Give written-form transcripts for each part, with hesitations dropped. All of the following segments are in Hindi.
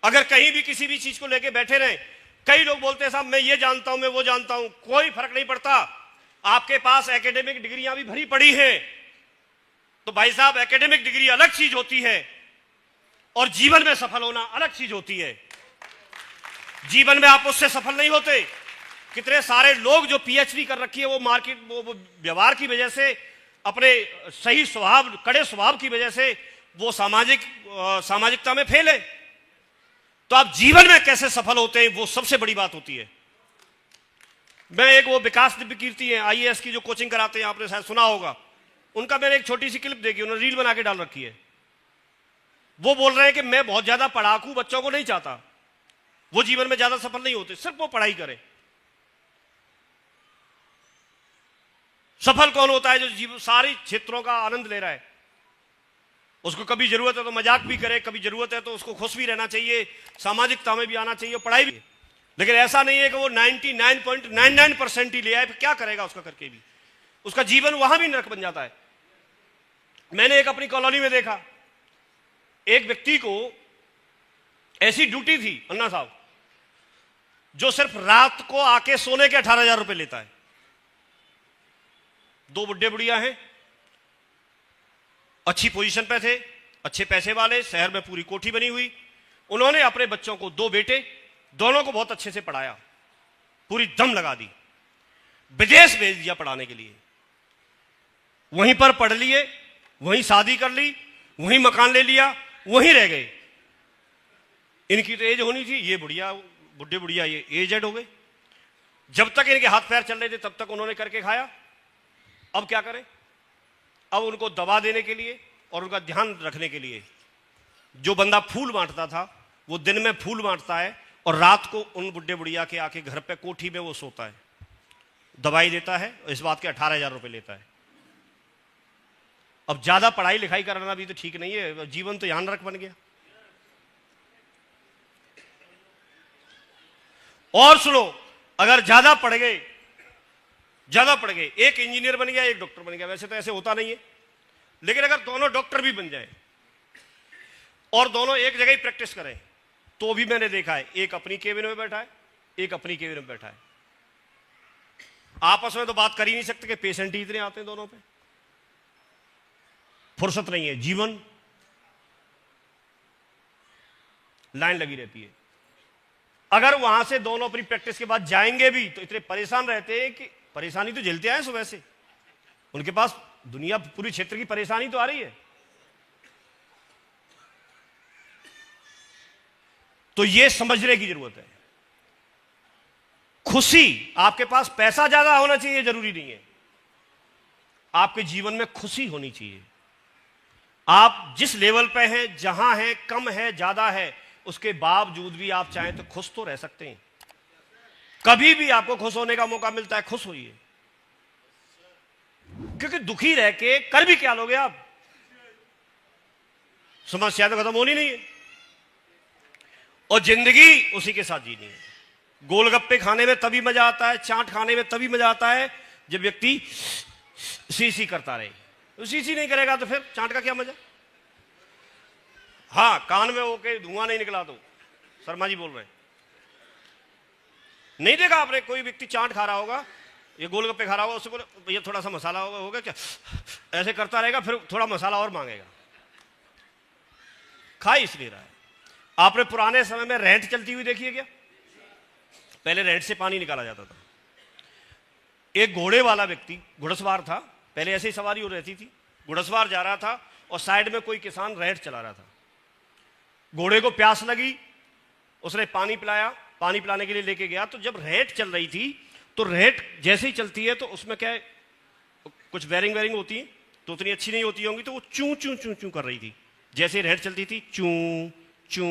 अगर कहीं भी किसी भी चीज को लेके बैठे रहे, कई लोग बोलते हैं साहब मैं ये जानता हूं, मैं वो जानता हूं, कोई फर्क नहीं पड़ता। आपके पास एकेडमिक डिग्रियां भी भरी पड़ी हैं, तो भाई साहब एकेडमिक डिग्री अलग चीज होती है और जीवन में सफल होना अलग चीज होती है। जीवन में आप उससे सफल नहीं होते। कितने सारे लोग जो पीएचडी कर रखी है वो मार्केट, वो व्यवहार की वजह से, अपने सही स्वभाव, कड़े स्वभाव की वजह से वो सामाजिकता में फेल है। तो आप जीवन में कैसे सफल होते हैं, वो सबसे बड़ी बात होती है। मैं एक वो विकास दिव्य कीर्ति है आईएएस की जो कोचिंग कराते हैं, आपने शायद सुना होगा, उनका मैंने एक छोटी सी क्लिप देखी, उन्होंने रील बना के डाल रखी है। वो बोल रहे हैं कि मैं बहुत ज्यादा पढ़ाकू बच्चों को नहीं चाहता, वो जीवन में ज्यादा सफल नहीं होते, सिर्फ वो पढ़ाई करें। सफल कौन होता है? जो जीवन सारे क्षेत्रों का आनंद ले रहा है। उसको कभी जरूरत है तो मजाक भी करे, कभी जरूरत है तो उसको खुश भी रहना चाहिए, सामाजिकता में भी आना चाहिए, पढ़ाई भी। लेकिन ऐसा नहीं है कि वो 99.99% ही ले आए, फिर क्या करेगा उसका करके भी? उसका जीवन वहां भी नरक बन जाता है। मैंने एक अपनी कॉलोनी में देखा, एक व्यक्ति को ऐसी ड्यूटी थी अन्ना साहब, जो सिर्फ रात को आके सोने के 18,000 रुपए लेता है। 2 बुड्ढे बुढ़िया हैं, अच्छी पोजीशन पे थे, अच्छे पैसे वाले, शहर में पूरी कोठी बनी हुई। उन्होंने अपने बच्चों को, 2 बेटे, दोनों को बहुत अच्छे से पढ़ाया, पूरी दम लगा दी, विदेश भेज दिया पढ़ाने के लिए। वहीं पर पढ़ लिए, वहीं शादी कर ली, वहीं मकान ले लिया, वहीं रह गए। इनकी तो एज होनी थी, ये बुढ़े बुढ़िया ये एजेड हो गए। जब तक इनके हाथ पैर चल रहे थे तब तक उन्होंने करके खाया। अब क्या करें? अब उनको दवा देने के लिए और उनका ध्यान रखने के लिए, जो बंदा फूल बांटता था वो दिन में फूल बांटता है और रात को उन बुढ़े बुढ़िया के आके घर पे कोठी में वो सोता है, दवाई देता है, इस बात के 18,000 रुपए लेता है। अब ज्यादा पढ़ाई लिखाई कराना भी तो ठीक नहीं है, जीवन तो यहां नरक बन गया। और सुनो, अगर ज्यादा पढ़ गए, एक इंजीनियर बन गया, एक डॉक्टर बन गया, वैसे तो ऐसे होता नहीं है, लेकिन अगर दोनों डॉक्टर भी बन जाए और दोनों एक जगह ही प्रैक्टिस करें, तो भी मैंने देखा है, एक अपनी केबिन में बैठा है, एक अपनी केबिन में बैठा है, आपस में तो बात कर ही नहीं सकते कि पेशेंट ही इतने आते हैं दोनों पे, फुर्सत नहीं है, जीवन लाइन लगी रहती है। अगर वहां से दोनों अपनी प्रैक्टिस के बाद जाएंगे भी तो इतने परेशान रहते हैं कि परेशानी तो झेलते आए सुबह से, उनके पास दुनिया पूरी क्षेत्र की परेशानी तो आ रही है। तो यह समझने की जरूरत है। खुशी, आपके पास पैसा ज्यादा होना चाहिए जरूरी नहीं है, आपके जीवन में खुशी होनी चाहिए। आप जिस लेवल पे हैं, जहां हैं, कम है ज्यादा है, उसके बावजूद भी आप चाहें तो खुश तो रह सकते हैं। कभी भी आपको खुश होने का मौका मिलता है, खुश होइए, क्योंकि दुखी रह के कर भी क्या लोगे आप? समस्या तो खत्म होनी नहीं है और जिंदगी उसी के साथ जीनी है। गोलगप्पे खाने में तभी मजा आता है, चाट खाने में तभी मजा आता है जब व्यक्ति सी करता रहे। सी नहीं करेगा तो फिर चाट का क्या मजा? हाँ, कान में होके धुआं नहीं निकला तो शर्मा जी बोल रहे हैं, नहीं देखा आपने? कोई व्यक्ति चाट खा रहा होगा, ये गोलगप्पे खा रहा होगा, उससे बोले भैया थोड़ा सा मसाला होगा क्या? ऐसे करता रहेगा, फिर थोड़ा मसाला और मांगेगा। खा इसलिए रहा है। आपने पुराने समय में रेंट चलती हुई देखी है क्या? पहले रेंट से पानी निकाला जाता था। एक घोड़े वाला व्यक्ति, घुड़सवार था, पहले ऐसे ही सवारी हो रहती थी, घुड़सवार जा रहा था और साइड में कोई किसान रेंट चला रहा था। घोड़े को प्यास लगी, उसने पानी पिलाया, पानी पिलाने के लिए लेके गया, तो जब रेंट चल रही थी तो रेंट जैसे ही चलती है तो उसमें क्या है, कुछ वेरिंग होती है तो उतनी अच्छी नहीं होती होंगी, तो वो चू चू चू चू कर रही थी। जैसे रेंट चलती थी चू चू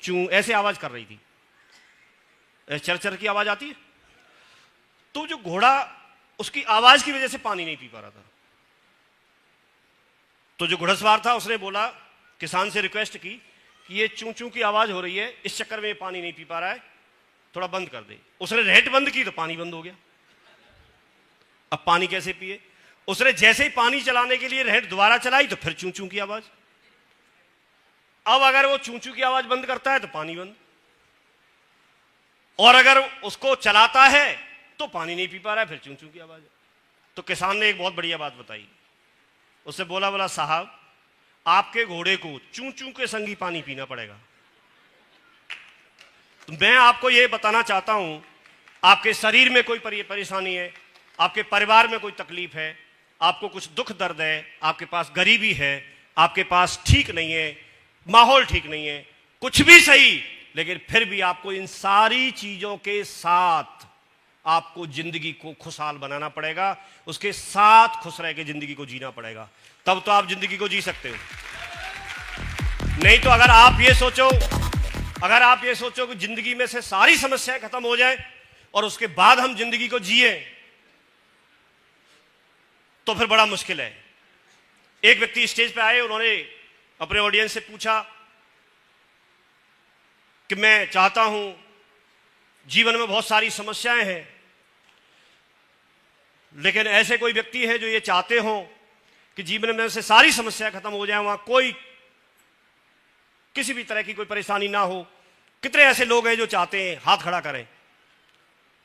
चू ऐसे आवाज कर रही थी, चर की आवाज आती है। तो जो घोड़ा उसकी आवाज की वजह से पानी नहीं पी पा रहा था, तो जो घुड़सवार था उसने बोला, किसान से रिक्वेस्ट की कि ये चू चू की आवाज हो रही है, इस चक्कर में ये पानी नहीं पी पा रहा है, थोड़ा बंद कर दे। उसने रेंट बंद की तो पानी बंद हो गया। अब पानी कैसे पिए? उसने जैसे ही पानी चलाने के लिए रेंट दोबारा चलाई तो फिर चू चू की आवाज। अब अगर वो चूं चूं की आवाज बंद करता है तो पानी बंद, और अगर उसको चलाता है तो पानी नहीं पी पा रहा है, फिर चूं चूं की आवाज है। तो किसान ने एक बहुत बढ़िया बात बताई, उससे बोला साहब आपके घोड़े को चूं चूं के संग ही पानी पीना पड़ेगा। तो मैं आपको यह बताना चाहता हूं, आपके शरीर में कोई परेशानी है, आपके परिवार में कोई तकलीफ है, आपको कुछ दुख दर्द है, आपके पास गरीबी है, आपके पास ठीक नहीं है, माहौल ठीक नहीं है, कुछ भी सही, लेकिन फिर भी आपको इन सारी चीजों के साथ आपको जिंदगी को खुशहाल बनाना पड़ेगा, उसके साथ खुश रह के जिंदगी को जीना पड़ेगा, तब तो आप जिंदगी को जी सकते हो। नहीं तो अगर आप ये सोचो कि जिंदगी में से सारी समस्याएं खत्म हो जाए और उसके बाद हम जिंदगी को जिए, तो फिर बड़ा मुश्किल है। एक व्यक्ति स्टेज पे आए, उन्होंने अपने ऑडियंस से पूछा कि मैं चाहता हूं, जीवन में बहुत सारी समस्याएं हैं, लेकिन ऐसे कोई व्यक्ति है जो ये चाहते हो कि जीवन में से सारी समस्याएं खत्म हो जाएं, वहां कोई किसी भी तरह की कोई परेशानी ना हो। कितने ऐसे लोग हैं जो चाहते हैं, हाथ खड़ा करें।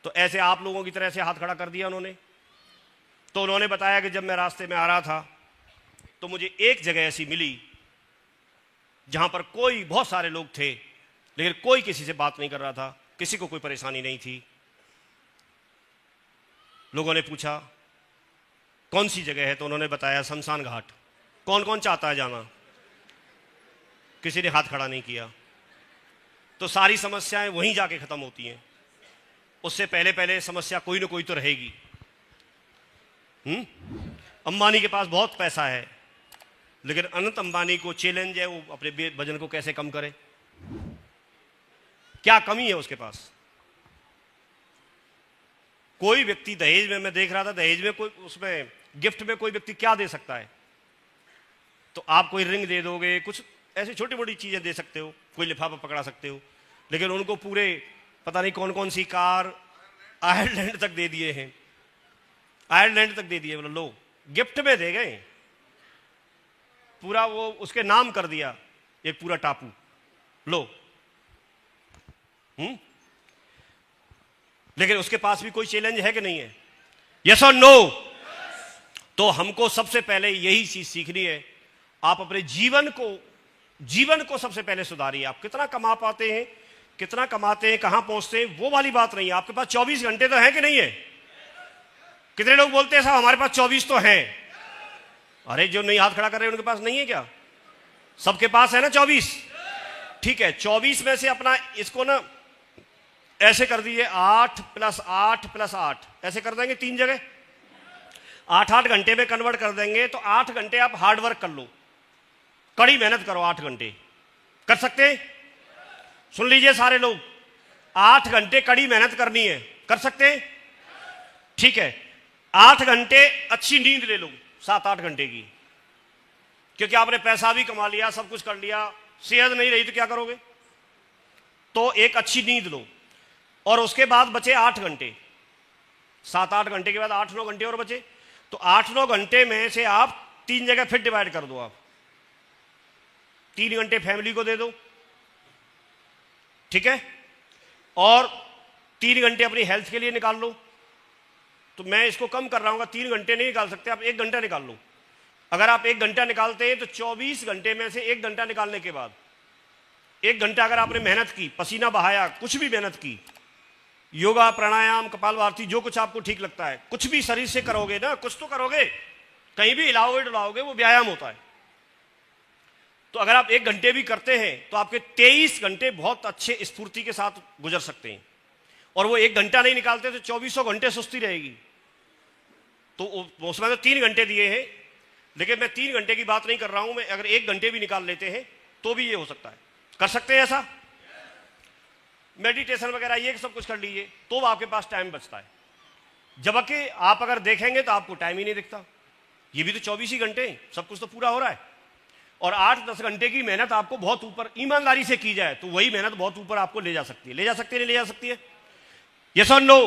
तो ऐसे आप लोगों की तरह से हाथ खड़ा कर दिया उन्होंने। तो उन्होंने बताया कि जब मैं रास्ते में आ रहा था तो मुझे एक जगह ऐसी मिली जहां पर बहुत सारे लोग थे, लेकिन कोई किसी से बात नहीं कर रहा था, किसी को कोई परेशानी नहीं थी। लोगों ने पूछा कौन सी जगह है, तो उन्होंने बताया शमशान घाट। कौन कौन चाहता है जाना? किसी ने हाथ खड़ा नहीं किया। तो सारी समस्याएं वहीं जाके खत्म होती हैं, उससे पहले पहले समस्या कोई ना कोई तो रहेगी। अंबानी के पास बहुत पैसा है, लेकिन अनंत अंबानी को चैलेंज है वो अपने वजन को कैसे कम करे। क्या कमी है उसके पास? कोई व्यक्ति दहेज में, मैं देख रहा था दहेज में कोई, उसमें गिफ्ट में कोई व्यक्ति क्या दे सकता है? तो आप कोई रिंग दे दोगे, कुछ ऐसी छोटी मोटी चीजें दे सकते हो, कोई लिफाफा पकड़ा सकते हो, लेकिन उनको पूरे पता नहीं कौन कौन सी कार आयरलैंड तक दे दिए हैं, आयरलैंड तक दे दिए, मतलब लो गिफ्ट में दे गए पूरा, वो उसके नाम कर दिया एक पूरा टापू, लो। लेकिन उसके पास भी कोई चैलेंज है कि नहीं है? यस और नो? तो हमको सबसे पहले यही चीज सीखनी है, आप अपने जीवन को सबसे पहले सुधारिए। आप कितना कमा पाते हैं, कितना कमाते हैं, कहां पहुंचते हैं, वो वाली बात नहीं है। आपके पास 24 घंटे तो है कि नहीं है? कितने लोग बोलते हैं साहब हमारे पास 24 तो है। अरे जो नहीं हाथ खड़ा कर रहे उनके पास नहीं है क्या? सबके पास है ना 24? ठीक है, 24 में से अपना इसको ना ऐसे कर दिए 8 + 8 + 8 ऐसे कर देंगे, 3 जगह 8-8 घंटे में कन्वर्ट कर देंगे। तो 8 घंटे आप हार्ड वर्क कर लो, कड़ी मेहनत करो, 8 घंटे कर सकते हैं? सुन लीजिए सारे लोग, 8 घंटे कड़ी मेहनत करनी है, कर सकते हैं? ठीक है, 8 घंटे अच्छी नींद ले लो, 7-8 घंटे की, क्योंकि आपने पैसा भी कमा लिया, सब कुछ कर लिया, सेहत नहीं रही तो क्या करोगे? तो एक अच्छी नींद लो, और उसके बाद बचे 8 घंटे, 7-8 घंटे के बाद 8-9 घंटे और बचे। तो 8-9 घंटे में से आप 3 जगह फिर डिवाइड कर दो। आप 3 घंटे फैमिली को दे दो, ठीक है, और 3 घंटे अपनी हेल्थ के लिए निकाल लो। तो मैं इसको कम कर रहा हूं, 3 घंटे नहीं निकाल सकते आप, 1 घंटा निकाल लो। अगर आप 1 घंटा निकालते हैं तो 24 घंटे में से 1 घंटा निकालने के बाद 1 घंटा अगर आपने मेहनत की, पसीना बहाया, कुछ भी मेहनत की, योगा, प्राणायाम, कपालभाति, जो कुछ आपको ठीक लगता है, कुछ भी शरीर से करोगे ना, कुछ तो करोगे, कहीं भी हिलाओगे डुलाओगे, वो व्यायाम होता है। तो अगर आप 1 घंटे भी करते हैं तो आपके 23 घंटे बहुत अच्छे स्फूर्ति के साथ गुजर सकते हैं। और वो 1 घंटा नहीं निकालते तो 24 घंटे सुस्ती रहेगी। तो उसमें तो 3 घंटे दिए हैं, लेकिन मैं 3 घंटे की बात नहीं कर रहा हूं, मैं अगर 1 घंटे भी निकाल लेते हैं तो भी ये हो सकता है। कर सकते हैं ऐसा? मेडिटेशन वगैरह ये सब कुछ कर लीजिए, तो आपके पास टाइम बचता है। जबकि आप अगर देखेंगे तो आपको टाइम ही नहीं दिखता। ये भी तो 24 ही घंटे, सब कुछ तो पूरा हो रहा है। और 8-10 घंटे की मेहनत आपको बहुत ऊपर ईमानदारी से की जाए तो वही मेहनत बहुत ऊपर आपको ले जा सकती है। ले जा सकती है, नहीं ले जा सकती है? यस और नो?